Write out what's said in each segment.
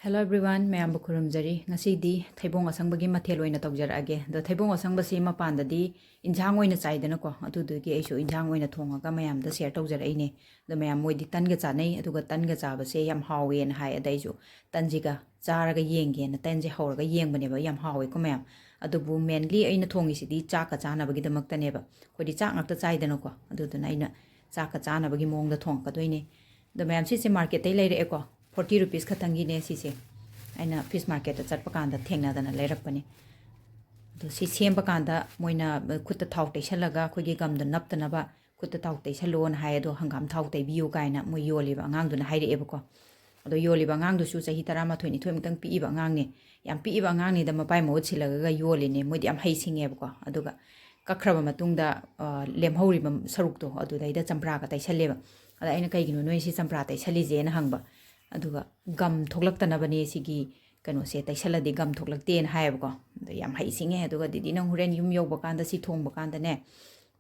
Hello everyone, mayam bu khurumjari ngasidi Theibong asangba mathel oina tawjarage do Theibong asangba si mapandadi injang oina chaidana ko adudugi aisu injang oina thongaga mayam da share tawjarai ne do mayam moidi tanga chanai aduga tanga chabase yam hawe en hai adaisu tanjiga charaga yenge na tanje hawraga yengbane ba yam hawe ko mayam adubu mainly aina thongi sidi chaka chana bagi damakta ne ba kodi chak ngakta chaidana ko aduduna aina chaka chana bagi mongda thongka doine do mayam si market tai leire ko 40 rupees khatangi ne sise aina fish market ta chatpa kanda thengna dana leirapani do si semba kanda moina khutta thau teisalaga khogi gamda naptana ba khutta thau teisalon hai do hangam thau tei biu kaina mo yoliba angang duna haire eba ko ado yoliba angang du su chahi 13 ni thoim tang pi iba angang ne yam pi iba angang ni da mapai mo chilaga ga yoli ne modi am haising eba ko aduga kakraba matungda lemhori bam saruk to adu daida champra ka teisaleba ada aina kai gino noi si champra teisali je na hangba aduga gam thoklaktanabani sigi kano se taisaladi gam thoklakten haibko do yam haisinge aduga didi nang huren yum yoba kanda si thongba kanda ne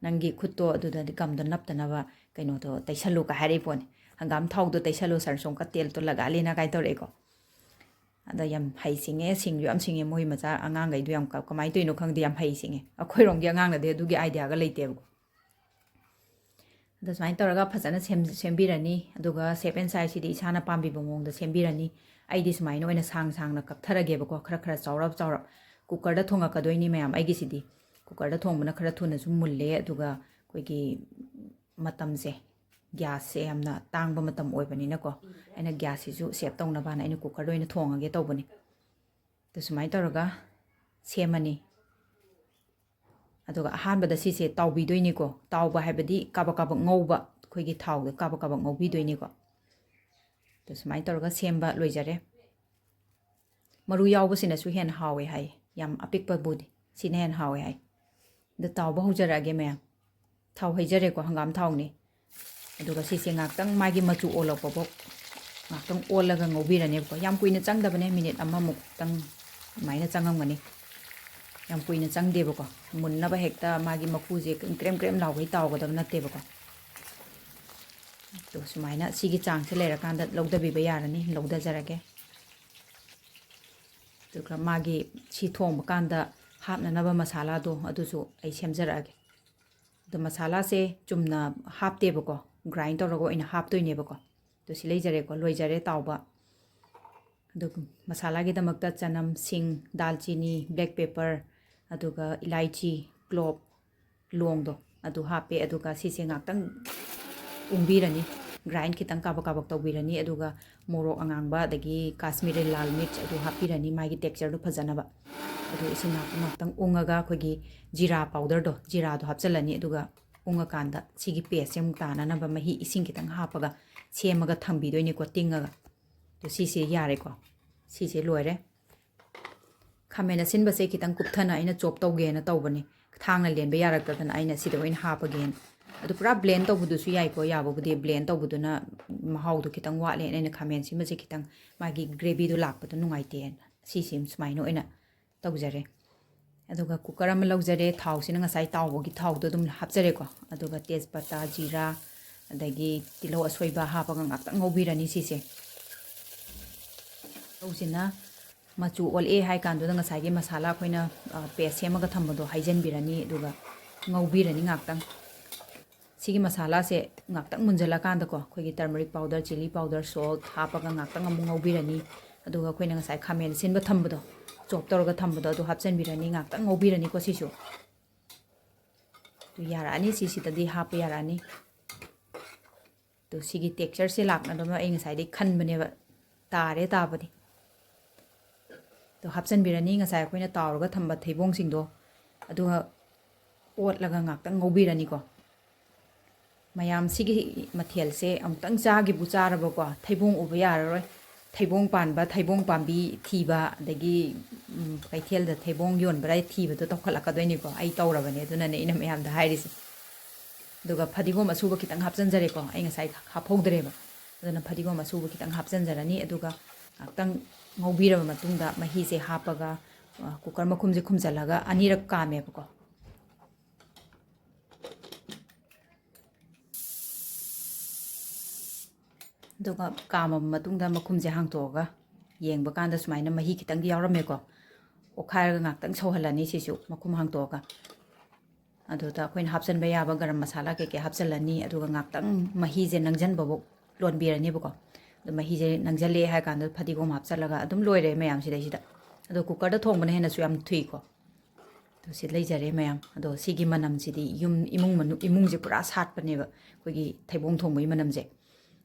nangi khutto aduda gam do naptanaba kano to taisalu ka hari pon hangam thau do taisalu sarsong ka tel to laga lena kai tore ko ada yam haisinge sing yam singe moi macha angang gai do yam ka kamai toino khangdi yam haisinge akhoi rong gi angang na de dugi idea ga leitebko the smile toraga phasana sembirani aduga 7 size sidi isana pambi bongong da sembirani ai dis mai no ina sang sang na kaptharage bako khara khara chaurap cooker da thonga kadoini mayam ai gi sidi cooker da thongna khara thuna su mulle aduga koi gi matam se gas se amna tangba matam oibani na ko aina gas su save tawna bana aina cooker do ina thonga ge tawbani the smile toraga semani aduga ahanbada sise tawbi doini ko tawba haibadi kaba ngauba khoigi thawda kaba ngaubi doini ko to smai torga semba loijare maru yawba sina su hen hawe hai yam apikpa budi sine hen hawe hai da tawba hujarage me thaw haijare ko hangam thawni aduga sise ngaktang magi machu olokpa bok ngaktang olaga ngaubi rane ko yam kuina changdabane minute amamuk tang maina changamgani yam kuina changdeba ko munna ba hekta magi makuje krem lawai tawgadab natteba ko to sumaina sigi chang se lera kanda lawdabi ba yarani lawda jarage to kra magi si thong kanda hapna naba masala do adusu ai semjarage do masala se chumna hapteba ko grind torogo ina haptoineba ko to silai jare ko loijare tawba do masala gi damakta chanam sing dalchini black pepper aduga ilaichi clove long do adu hape aduga sise ngaktang umbirani grind kitang kabak tawbirani aduga morok angangba dagi kashmiri lal mirch adu hapirani magi texture do phajanaba adu isina ngaktang ungaga khogi jira powder do jira do hapchalani aduga unga kanda sigi paste sem tana na ba mahi ising kitang hapaga semaga thambi doini ko tingaga to sise yare ko sise loire khamena sinba se kitang kupthana aina chop tawge na tawbani thangna lenbe yarakta aina sida oin hapagen adu pura blend tawbudu su yai ko yabo bude blend tawbudu na mahau du kitang wa le aina khamen sima se kitang magi gravy du lakpa du nungai te si sim smai no aina tawjare aduga cooker am lawjare thau sina ngasai tawbo gi thau du dum hapjare ko aduga tejpata jira adagi tilo asoiba hapaga ngakta ngobirani sise tawsina machu ol e hai kan do nga sai ge masala khoina paste semaga thambado haijen birani duga ngaubirani ngaktang sigi masala se ngaktang munjala kan da ko khoigi turmeric powder chili powder salt hapaga ngaktang amu ngaubirani aduga khoina nga sai khamen sinba thambado chop torga thambado du hapchen birani ngaktang ngaubirani ko sisu tu yarani sisi tadi hap yarani to sigi texture se lakna do ma ai nga sai de khan bane ba tare tabadi to hapsan birani nga sai khoina tawrga thamba theibong singdo aduga ot laga ngaktang ngobirani ko mayam sigi mathel se amtang chagi bucharaba ko theibong uba yararoi theibong panba theibong pambi thiba dagi kaithel da theibong yon brai thiba to tokhalaka doini ko ai tawrabane aduna ne ina mayam da hairisi duga phadigom asuba kitang hapsan jare ko ai nga sai haphodreba aduna phadigom asuba kitang hapsan jarani aduga ngaktang ngobiraba matungda mahi se hapaga cooker makhum je khumjalaga anirak kame ko duga kama matungda makhum je hangtoga ꯌꯦꯡꯕ ꯀꯥꯟꯗ ꯁꯨꯃꯥꯏꯅ ꯃꯍꯤ ꯈꯤꯇꯪꯗꯤ ꯌꯥꯎꯔꯝꯃꯦꯀꯣ ꯑꯣꯠꯈꯥꯏꯔꯒ ꯉꯥꯛꯇꯪ ꯁꯧꯍꯜꯂꯅꯤ ꯁꯤꯁꯨ ꯃꯈꯨꯝ ꯍꯥꯡꯇꯣꯛꯑꯒ ꯑꯗꯨꯗ ꯑꯩꯈꯣꯏꯅ ꯍꯥꯞꯆꯟꯕ ꯌꯥꯕ ꯒꯔꯝ ꯃꯁꯥꯂꯥ ꯀꯩꯀꯩ ꯍꯥꯞꯆꯜꯂꯅꯤ ꯑꯗꯨꯒ ꯉꯥꯛꯇꯪ ꯃꯍꯤꯁꯦ ꯅꯪꯖꯟꯕꯐꯥꯎ ꯂꯣꯟꯕꯤꯔꯅꯤꯕꯀꯣ ꯑꯗꯣ ꯃꯍꯤꯁꯦ ꯅꯪꯖꯜꯂꯦ ꯍꯥꯏ ꯀꯥꯟꯗ ꯐꯗꯤꯒꯣꯝ ꯍꯥꯞꯆꯜꯂꯒ ꯑꯗꯨꯝ ꯂꯣꯏꯔꯦ ꯃꯌꯥꯝ ꯁꯤꯗꯩꯁꯤꯗ ꯑꯗꯣ ꯀꯨꯀꯔꯗ ꯊꯣꯡꯕꯅ ꯍꯦꯟꯅꯁꯨ ꯌꯥꯝ ꯊꯨꯏꯀꯣ ꯑꯗꯣ ꯁꯤ ꯂꯩꯖꯔꯦ ꯃꯌꯥꯝ ꯑꯗꯣ ꯁꯤꯒꯤ ꯃꯅꯝꯁꯤꯗꯤ ꯏꯃꯨꯡꯁꯦ ꯄꯨꯔꯥ ꯁꯥꯠꯄꯅꯦꯕ ꯑꯩꯈꯣꯏꯒꯤ ꯊꯩꯕꯣꯡ ꯊꯣꯡꯕꯒꯤ ꯃꯅꯝꯁꯦ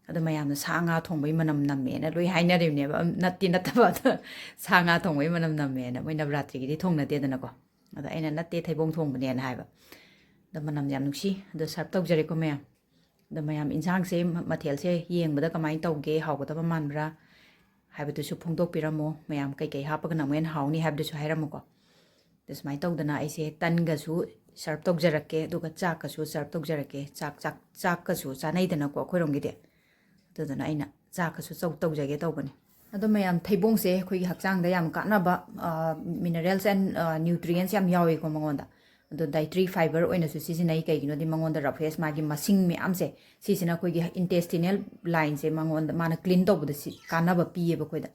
ꯑꯗꯣ ꯃꯌꯥꯝꯅ ꯁꯥ ꯉꯥ ꯊꯣꯡꯕꯒꯤ ꯃꯅꯝ ꯅꯝꯃꯦꯅ ꯂꯣꯏ ꯍꯥꯏꯅꯔꯤꯕꯅꯦꯕ ꯅꯠꯇꯕ ꯑꯗꯣ ꯁꯥ ꯉꯥ ꯊꯣꯡꯕꯒꯤ ꯃꯅꯝ ꯅꯝꯃꯦꯅ ꯃꯣꯏ ꯅꯕꯔꯥꯇ꯭ꯔꯤꯒꯤꯗꯤ ꯊꯣꯡꯅꯗꯦꯗꯅꯀꯣ ꯑꯗꯣ ꯑꯩꯅ ꯅꯠꯇꯦ ꯊꯩꯕꯣꯡ ꯊꯣꯡꯕꯅꯦꯅ ꯍꯥꯏꯕ ꯑꯗꯣ ꯃꯅꯝ ꯌꯥꯝ ꯅꯨꯡꯁꯤ ꯑꯗꯣ ꯁꯔꯞ ꯇꯧꯖꯔꯦꯀꯣ ꯃꯌꯥꯝ ꯑꯗꯣ ꯃꯌꯥꯝ ꯏꯟꯁꯥꯡꯁꯦ ꯃꯊꯦꯜꯁꯦ ꯌꯦꯡꯕꯗ ꯀꯃꯥꯏꯅ ꯇꯧꯒꯦ ꯍꯥꯎꯒꯗꯕ ꯃꯥꯟꯕ꯭ꯔꯥ ꯍꯥꯏꯕꯗꯨꯁꯨ ꯐꯣꯡꯗꯣꯛꯄꯤꯔꯝꯃꯣ ꯃꯌꯥꯝ ꯀꯩꯀꯩ ꯍꯥꯞꯄꯒꯅ ꯑꯃꯨꯛ ꯍꯦꯟꯅ ꯍꯥꯎꯅꯤ ꯍꯥꯏꯕꯗꯨꯁꯨ ꯍꯥꯏꯔꯝꯃꯨꯀꯣ ꯑꯗꯣ ꯁꯨꯃꯥꯏꯅ ꯇꯧꯗꯅ ꯑꯩꯁꯦ ꯇꯟꯒꯁꯨ ꯁꯔꯞ ꯇꯧꯖꯔꯛꯀꯦ ꯑꯗꯨꯒ ꯆꯥꯛꯀꯁꯨ ꯁꯔꯞ ꯇꯧꯖꯔꯛꯀꯦ ꯆꯥꯛꯀꯁꯨ ꯆꯥꯅꯩꯗꯅꯀꯣ ꯑꯩꯈꯣꯏꯔꯣꯝꯒꯤꯗꯤ ꯑꯗꯨꯗꯨꯅ ꯑꯩꯅ ꯆꯥꯛꯀꯁꯨ ꯇꯧꯖꯒꯦ ꯇꯧꯕꯅꯦ ꯑꯗꯣ ꯃꯌꯥꯝ ꯊꯩꯕꯣꯡꯁꯦ ꯑꯩꯈꯣꯏꯒꯤ ꯍꯛꯆꯥꯡꯗ ꯌꯥꯝ ꯀꯥꯟꯅꯕ ꯃꯤꯅꯔꯦꯜꯁ ꯑꯦꯟ ꯅ꯭ꯌꯨꯇ꯭ꯔꯤꯌꯦꯟꯁ ꯌꯥꯝ ꯌꯥꯎꯏꯀꯣ ꯃꯉꯣꯟꯗ ꯑꯗꯣ ꯗꯥꯏꯇ꯭ꯔꯤ ꯐꯥꯏꯕꯔ ꯑꯣꯏꯅꯁꯨ ꯁꯤꯖꯤꯟꯅꯩ ꯀꯩꯒꯤꯅꯣꯗꯤ ꯃꯉꯣꯟꯗ ꯔꯐꯦꯁ ꯃꯥꯒꯤ ꯃꯁꯤꯡ ꯃꯌꯥꯝꯁꯦ ꯁꯤꯁꯤꯅ ꯑꯩꯈꯣꯏꯒꯤ ꯏꯟꯇꯦꯁꯇꯤꯅꯦꯜ ꯂꯥꯏꯟꯁꯦ ꯃꯉꯣꯟꯗ ꯃꯥꯅ ꯀ꯭ꯂꯤꯟ ꯇꯧꯕꯗ ꯀꯥꯟꯅꯕ ꯄꯤꯌꯦꯕ ꯑꯩꯈꯣꯏꯗ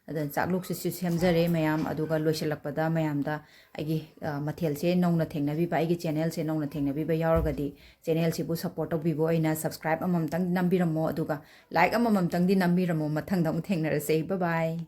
ꯑꯗꯨꯅ ꯆꯥꯛꯂꯨꯛꯁꯤꯁꯨ ꯁꯦꯝꯖꯔꯦ ꯃꯌꯥꯝ ꯑꯗꯨꯒ ꯂꯣꯏꯁꯤꯜꯂꯛꯄꯗ ꯃꯌꯥꯝꯗ ꯑꯩꯒꯤ ꯃꯊꯦꯜꯁꯦ ꯅꯧꯅ ꯊꯦꯡꯅꯕꯤꯕ ꯑꯩꯒꯤ ꯆꯦꯅꯦꯜꯁꯦ ꯅꯧꯅ ꯊꯦꯡꯅꯕꯤꯕ ꯌꯥꯎꯔꯒꯗꯤ ꯆꯦꯅꯦꯜꯁꯤꯕꯨ ꯁꯞꯄꯣꯔꯠ ꯇꯧꯕꯤꯕ ꯑꯣꯏꯅ ꯁꯕꯁꯀ꯭ꯔꯥꯏꯕ ꯑꯃꯃꯝꯇꯪ ꯅꯝꯕꯤꯔꯝꯃꯣ ꯑꯗꯨꯒ ꯂꯥꯏꯛ ꯑꯃꯃꯝꯇꯪꯗꯤ ꯅꯝꯕꯤꯔꯝꯃꯣ ꯃꯊꯪꯗ ꯑꯃꯨꯛ ꯊꯦꯡꯅꯔꯁꯦ ꯕꯥꯏ